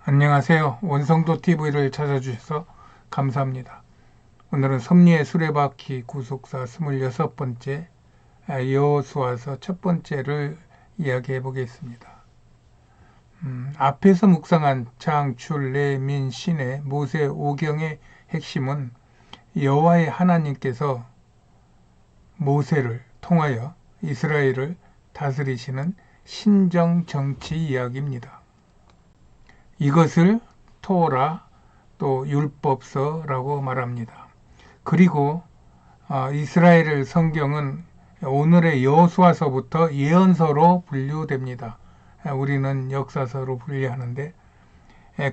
안녕하세요. 원성도 TV를 찾아주셔서 감사합니다. 오늘은 섭리의 수레바퀴 구속사 26번째 여호수아서 첫 번째를 이야기해 보겠습니다. 앞에서 묵상한 창출, 레민, 신의 모세 오경의 핵심은 여호와의 하나님께서 모세를 통하여 이스라엘을 다스리시는 신정 정치 이야기입니다. 이것을 토라 또 율법서라고 말합니다. 그리고 이스라엘 성경은 오늘의 여호수아서부터 예언서로 분류됩니다. 우리는 역사서로 분류하는데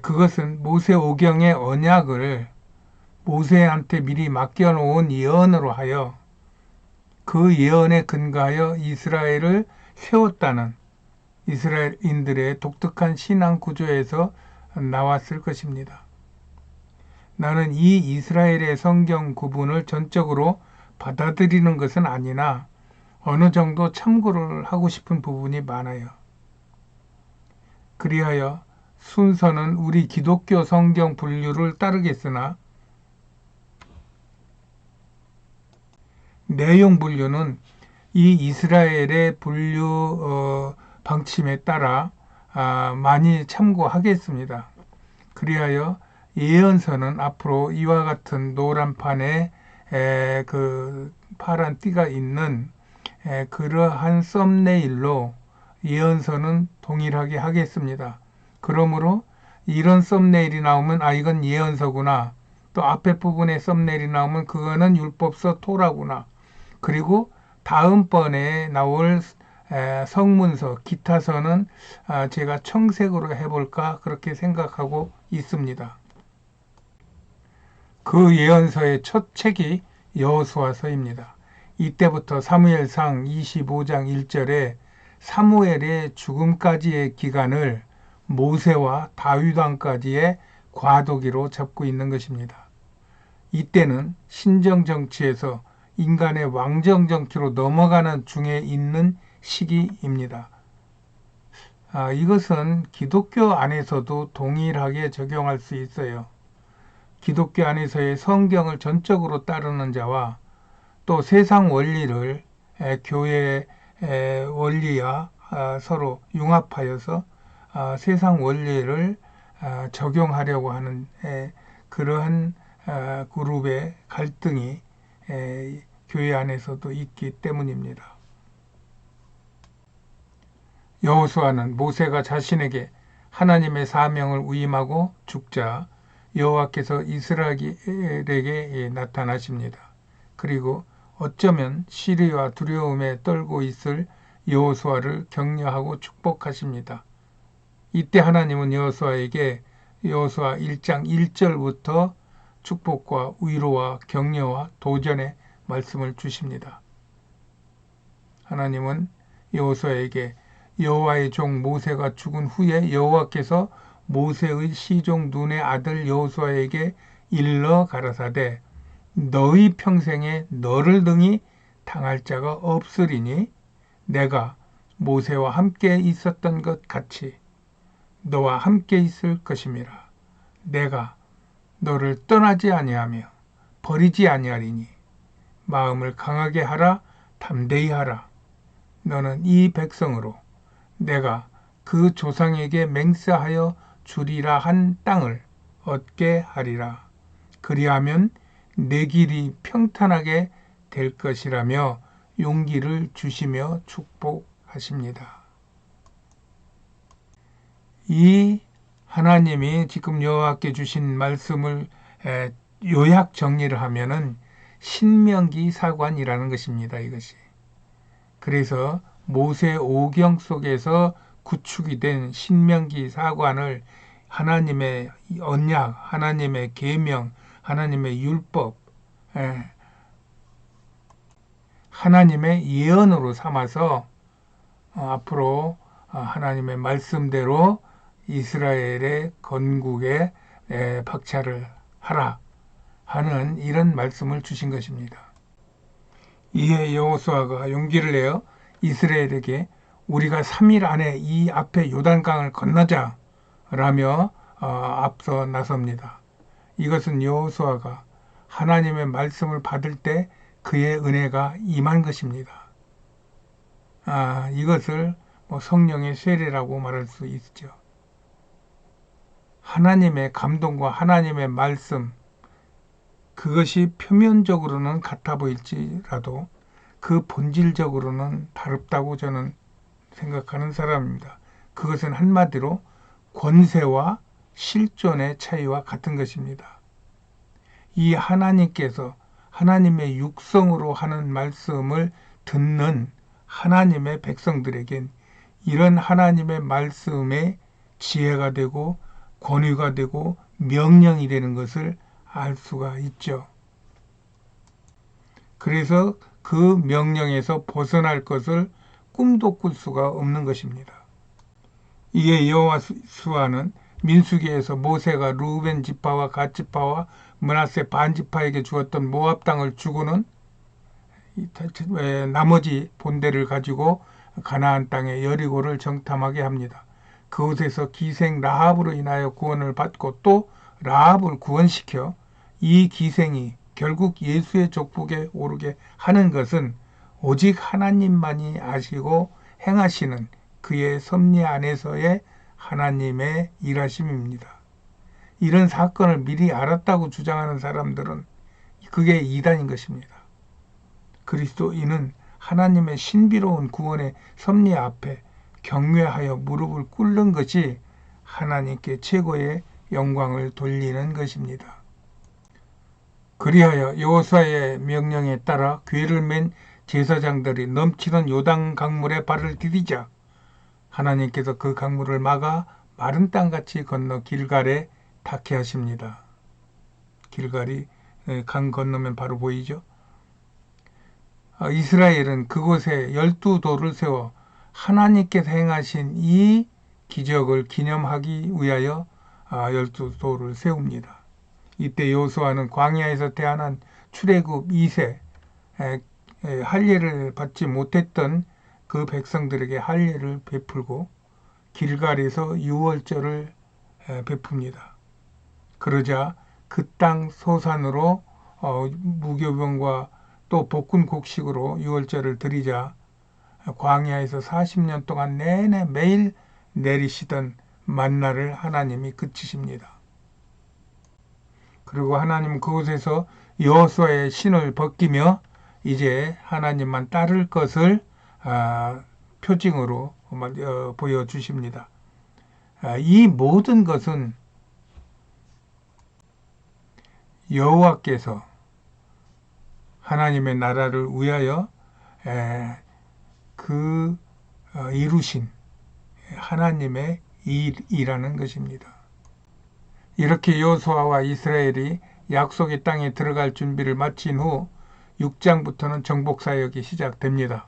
그것은 모세 오경의 언약을 모세한테 미리 맡겨놓은 예언으로 하여 그 예언에 근거하여 이스라엘을 세웠다는 이스라엘인들의 독특한 신앙 구조에서 나왔을 것입니다. 나는 이 이스라엘의 성경 구분을 전적으로 받아들이는 것은 아니나 어느 정도 참고를 하고 싶은 부분이 많아요. 그리하여 순서는 우리 기독교 성경 분류를 따르겠으나 내용 분류는 이 이스라엘의 분류 방침에 따라 많이 참고하겠습니다. 그리하여 예언서는 앞으로 이와 같은 노란판에 그 파란 띠가 있는 그러한 썸네일로 예언서는 동일하게 하겠습니다. 그러므로 이런 썸네일이 나오면 이건 예언서구나. 또 앞에 부분에 썸네일이 나오면 그거는 율법서 토라구나. 그리고 다음번에 나올 성문서, 기타서는 제가 청색으로 해볼까 그렇게 생각하고 있습니다. 그 예언서의 첫 책이 여호수아서입니다. 이때부터 사무엘상 25장 1절에 사무엘의 죽음까지의 기간을 모세와 다윗 왕까지의 과도기로 잡고 있는 것입니다. 이때는 신정 정치에서 인간의 왕정 정치로 넘어가는 중에 있는 시기입니다. 이것은 기독교 안에서도 동일하게 적용할 수 있어요. 기독교 안에서의 성경을 전적으로 따르는 자와 또 세상 원리를 교회의 원리와 서로 융합하여서 세상 원리를 적용하려고 하는 그러한 그룹의 갈등이 교회 안에서도 있기 때문입니다. 여호수아는 모세가 자신에게 하나님의 사명을 위임하고 죽자 여호와께서 이스라엘에게 나타나십니다. 그리고 어쩌면 시리와 두려움에 떨고 있을 여호수아를 격려하고 축복하십니다. 이때 하나님은 여호수아에게 여호수아 1장 1절부터 축복과 위로와 격려와 도전의 말씀을 주십니다. 하나님은 여호수아에게 여호와의 종 모세가 죽은 후에 여호와께서 모세의 시종 눈의 아들 여호수아에게 일러 가라사대 너희 평생에 너를 등이 당할 자가 없으리니 내가 모세와 함께 있었던 것 같이 너와 함께 있을 것임이라. 내가 너를 떠나지 아니하며 버리지 아니하리니 마음을 강하게 하라 담대히 하라. 너는 이 백성으로 내가 그 조상에게 맹세하여 주리라 한 땅을 얻게 하리라. 그리하면 내 길이 평탄하게 될 것이라며 용기를 주시며 축복하십니다. 이 하나님이 지금 여호와께 주신 말씀을 요약 정리를 하면은 신명기 사관이라는 것입니다. 이것이. 그래서 모세 오경 속에서 구축이 된 신명기 사관을 하나님의 언약, 하나님의 계명, 하나님의 율법, 하나님의 예언으로 삼아서 앞으로 하나님의 말씀대로 이스라엘의 건국에 박차를 하라 하는 이런 말씀을 주신 것입니다. 이에 여호수아가 용기를 내어 이스라엘에게 우리가 3일 안에 이 앞에 요단강을 건너자 라며 앞서 나섭니다. 이것은 여호수아가 하나님의 말씀을 받을 때 그의 은혜가 임한 것입니다. 이것을 성령의 세례라고 말할 수 있죠. 하나님의 감동과 하나님의 말씀, 그것이 표면적으로는 같아 보일지라도 그 본질적으로는 다릅다고 저는 생각하는 사람입니다. 그것은 한마디로 권세와 실존의 차이와 같은 것입니다. 이 하나님께서 하나님의 육성으로 하는 말씀을 듣는 하나님의 백성들에겐 이런 하나님의 말씀의 지혜가 되고 권위가 되고 명령이 되는 것을 알 수가 있죠. 그래서 그 명령에서 벗어날 것을 꿈도 꿀 수가 없는 것입니다. 이에 여호수아는 민수기에서 모세가 루벤 지파와 갓 지파와 므낫세 반 지파에게 주었던 모압 땅을 주고는 나머지 본대를 가지고 가나안 땅의 여리고를 정탐하게 합니다. 그곳에서 기생 라합으로 인하여 구원을 받고 또 라합을 구원시켜 이 기생이 결국 예수의 족복에 오르게 하는 것은 오직 하나님만이 아시고 행하시는 그의 섭리 안에서의 하나님의 일하심입니다. 이런 사건을 미리 알았다고 주장하는 사람들은 그게 이단인 것입니다. 그리스도인은 하나님의 신비로운 구원의 섭리 앞에 경외하여 무릎을 꿇는 것이 하나님께 최고의 영광을 돌리는 것입니다. 그리하여 여호수아의 명령에 따라 궤를 맨 제사장들이 넘치는 요단 강물에 발을 디디자 하나님께서 그 강물을 막아 마른 땅같이 건너 길갈에 닿게 하십니다. 길갈이 강 건너면 바로 보이죠. 이스라엘은 그곳에 12돌을 세워 하나님께서 행하신 이 기적을 기념하기 위하여 12돌을 세웁니다. 이때 여호수아는 광야에서 태어난 출애굽 2세 할례를 받지 못했던 그 백성들에게 할례를 베풀고 길갈에서 유월절을 베풉니다. 그러자 그 땅 소산으로 무교병과 또 볶은 곡식으로 유월절을 드리자 광야에서 40년 동안 내내 매일 내리시던 만나를 하나님이 그치십니다. 그리고 하나님은 그곳에서 여호수아의 신을 벗기며 이제 하나님만 따를 것을 표징으로 보여주십니다. 이 모든 것은 여호와께서 하나님의 나라를 위하여 이루신 하나님의 일이라는 것입니다. 이렇게 여호수아와 이스라엘이 약속의 땅에 들어갈 준비를 마친 후 6장부터는 정복사역이 시작됩니다.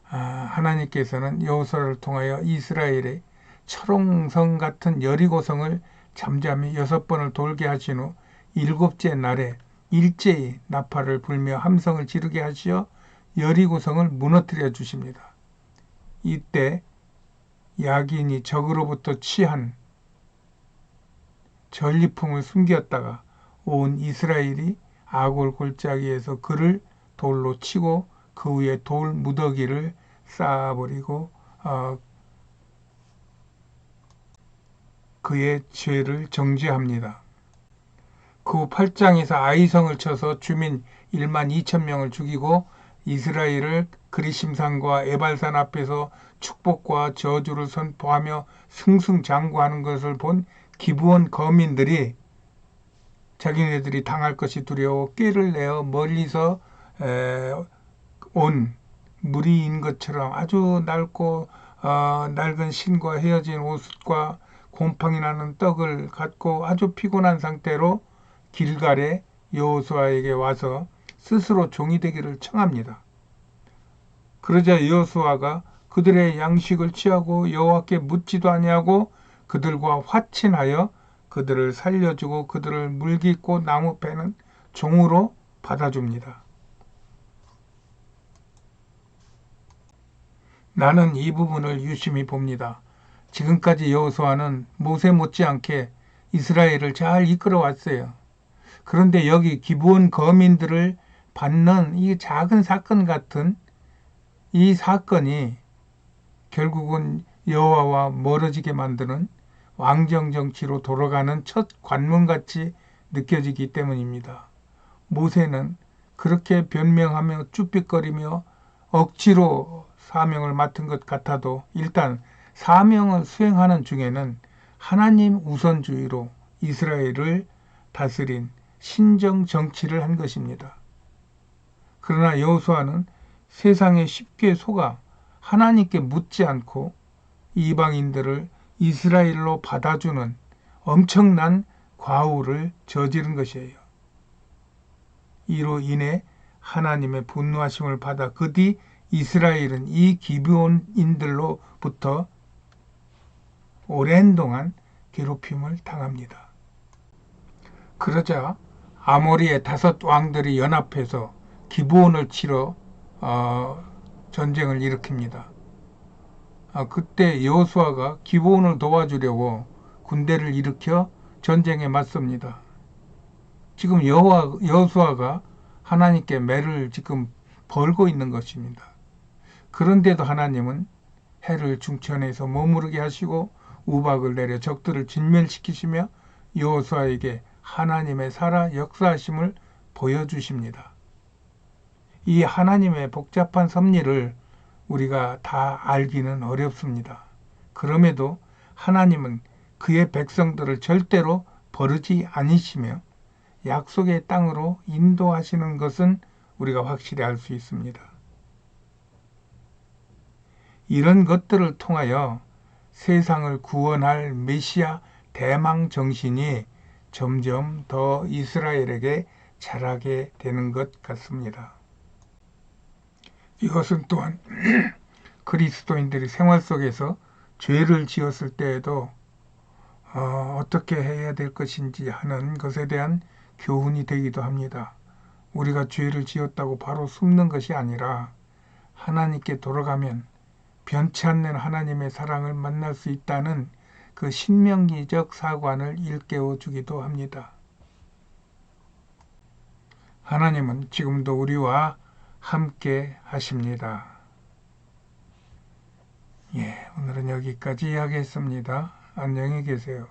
하나님께서는 여호수아를 통하여 이스라엘의 철옹성 같은 여리고성을 잠잠히 6번을 돌게 하신 후 7째 날에 일제히 나팔을 불며 함성을 지르게 하시어 여리고성을 무너뜨려 주십니다. 이때 야긴이 적으로부터 취한 전리품을 숨겼다가 온 이스라엘이 아골 골짜기에서 그를 돌로 치고 그 위에 돌 무더기를 쌓아버리고 그의 죄를 정죄합니다. 그 후 8장에서 아이성을 쳐서 주민 1만 2천 명을 죽이고 이스라엘을 그리심산과 에발산 앞에서 축복과 저주를 선포하며 승승장구하는 것을 본 기브온 거민들이 자기네들이 당할 것이 두려워 꾀를 내어 멀리서 온 무리인 것처럼 아주 낡고 낡은 신과 헤어진 옷과 곰팡이 나는 떡을 갖고 아주 피곤한 상태로 길갈에 여호수아에게 와서 스스로 종이 되기를 청합니다. 그러자 여호수아가 그들의 양식을 취하고 여호와께 묻지도 아니하고 그들과 화친하여 그들을 살려주고 그들을 물깃고 나무 패는 종으로 받아줍니다. 나는 이 부분을 유심히 봅니다. 지금까지 여호수아는 모세 못지않게 이스라엘을 잘 이끌어 왔어요. 그런데 여기 기브온 거민들을 받는 이 작은 사건 같은 이 사건이 결국은 여호와와 멀어지게 만드는 왕정 정치로 돌아가는 첫 관문같이 느껴지기 때문입니다. 모세는 그렇게 변명하며 쭈삣거리며 억지로 사명을 맡은 것 같아도 일단 사명을 수행하는 중에는 하나님 우선주의로 이스라엘을 다스린 신정 정치를 한 것입니다. 그러나 여호수아는 세상에 쉽게 속아 하나님께 묻지 않고 이방인들을 이스라엘로 받아주는 엄청난 과오를 저지른 것이에요. 이로 인해 하나님의 분노하심을 받아 그 뒤 이스라엘은 이 기브온인들로부터 오랜 동안 괴롭힘을 당합니다. 그러자 아모리의 5 왕들이 연합해서 기브온을 치러 전쟁을 일으킵니다. 그때 여호수아가 기브온을 도와주려고 군대를 일으켜 전쟁에 맞섭니다. 지금 여호수아가 하나님께 매를 지금 벌고 있는 것입니다. 그런데도 하나님은 해를 중천에서 머무르게 하시고 우박을 내려 적들을 진멸시키시며 여호수아에게 하나님의 살아 역사하심을 보여주십니다. 이 하나님의 복잡한 섭리를 우리가 다 알기는 어렵습니다. 그럼에도 하나님은 그의 백성들을 절대로 버리지 않으시며 약속의 땅으로 인도하시는 것은 우리가 확실히 알 수 있습니다. 이런 것들을 통하여 세상을 구원할 메시아 대망 정신이 점점 더 이스라엘에게 자라게 되는 것 같습니다. 이것은 또한 그리스도인들이 생활 속에서 죄를 지었을 때에도 어떻게 해야 될 것인지 하는 것에 대한 교훈이 되기도 합니다. 우리가 죄를 지었다고 바로 숨는 것이 아니라 하나님께 돌아가면 변치 않는 하나님의 사랑을 만날 수 있다는 그 신명기적 사관을 일깨워 주기도 합니다. 하나님은 지금도 우리와 함께 하십니다. 오늘은 여기까지 하겠습니다. 안녕히 계세요.